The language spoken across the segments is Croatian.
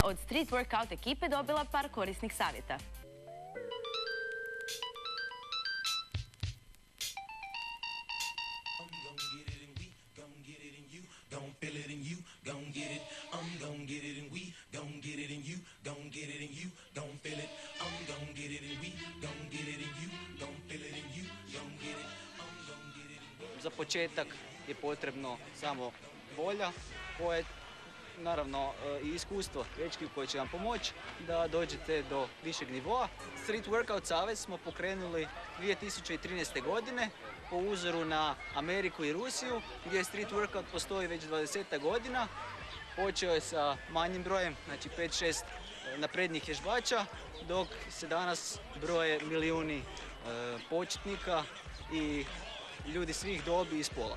od Street Workout ekipe dobila par korisnih savjeta. Za početak je potrebno samo volja, koje naravno i iskustvo dečki koje će vam pomoći da dođete do višeg nivoa. Street Workout Savez smo pokrenuli 2013. godine po uzoru na Ameriku i Rusiju, gdje Street Workout postoji već 20 godina. Počeo je sa manjim brojem, znači 5-6 naprednijih vježbača, dok se danas broje milijuni početnika i ljudi svih dobi i spola.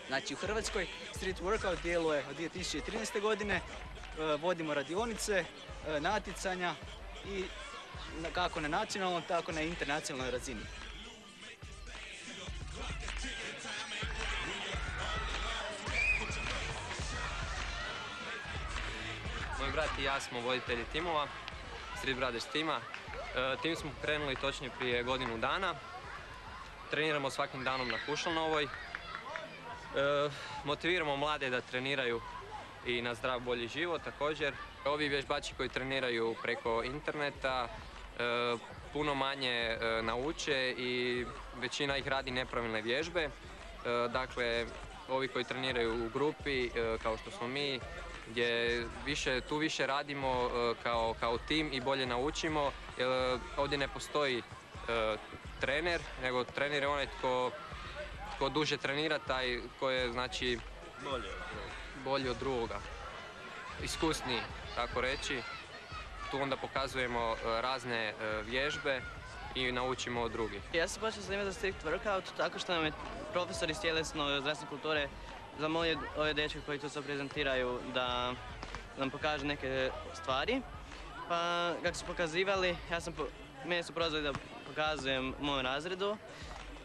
Znači u Hrvatskoj Street Workout djeluje od 2013. godine, vodimo radionice, natjecanja i kako na nacionalnoj, tako na internacionalnoj razini. Moj brat i ja smo voditelji timova, Street Brothers tima. Tim smo krenuli točnije prije godinu dana. Treniramo svakim danom na Kušlanovoj. Motiviramo mlade da treniraju i na zdrav bolji život također. Ovi vježbači koji treniraju preko interneta puno manje nauče i većina ih radi nepravilne vježbe. Dakle, ovi koji treniraju u grupi kao što smo mi, gdje tu više radimo kao tim i bolje naučimo. Ovdje ne postoji trener, nego trener je onaj tko duže trenira, taj koji je znači bolji od drugoga, iskusniji, tako reći. Tu onda pokazujemo razne vježbe i naučimo od drugih. Ja sam počeo zanimati za Street Workout tako što nam je profesor iz tjelesno zdravstvene kulture zamolio ove dečke koji tu se prezentiraju da nam pokažu neke stvari. Pa kako su pokazivali, mene su prozvali da pokazujem u mojem razredu,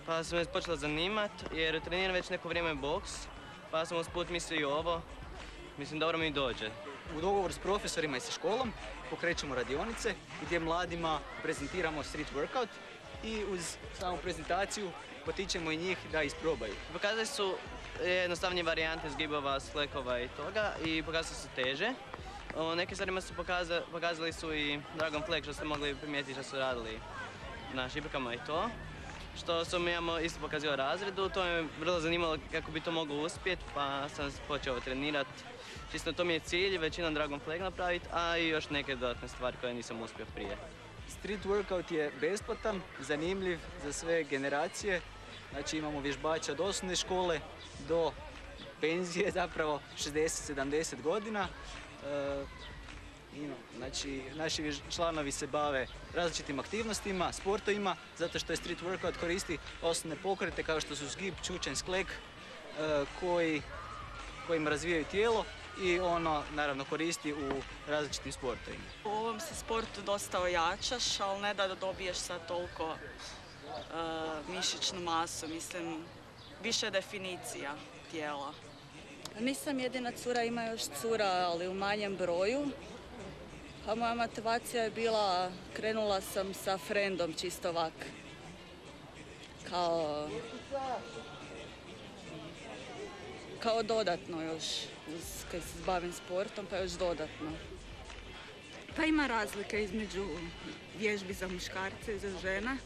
pa sam me počela zanimati jer treniram već neko vrijeme boks, pa sam usput mislio i ovo, mislim dobro mi dođe. U dogovoru s profesorima i sa školom pokrećemo radionice gdje mladima prezentiramo Street Workout i uz samu prezentaciju potičemo i njih da isprobaju. Pokazali su jednostavnije varijante zgibova, slekova i toga i pokazali su teže. O nekim stvarima su pokazali su i Dragon Flag što ste mogli primijetiti što su radili na šipkama i to. Što sam isto pokazio razredu, to me vrlo zanimalo kako bi to moglo uspjeti, pa sam počeo trenirati. Čisto to mi je cilj, većinom Dragon Flag napraviti, a i još neke dodatne stvari koje nisam uspio prije. Street Workout je besplatan, zanimljiv za sve generacije. Znači imamo vježbača od osnovne škole do penzije, zapravo 60-70 godina. Znači, naši članovi se bave različitim aktivnostima, sportovima, zato što je Street Workout koristi osnovne pokrete kao što su zgib, čučanj, sklek, kojim razvijaju tijelo i ono naravno koristi u različitim sportovima. U ovom se sportu dosta ojačaš, ali ne da dobiješ sad toliko mišićnu masu, mislim, više definicija tijela. Nisam jedina cura, ima još cura, ali u manjem broju. A moja motivacija je bila, krenula sam sa frendom čisto ovak. Kao dodatno još, kad se bavim sportom, pa još dodatno. Pa ima razlike između vježbi za muškarce i za žene.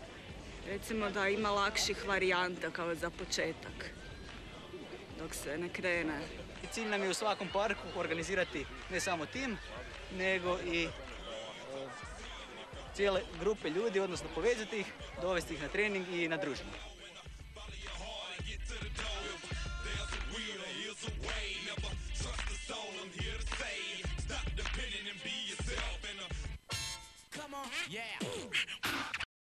Recimo da ima lakših varijanta kao za početak, dok se ne krene. Cilj nam je u svakom parku organizirati ne samo tim, nego i cijele grupe ljudi, odnosno povezati ih, dovesti ih na trening i na druženje. Come on, yeah.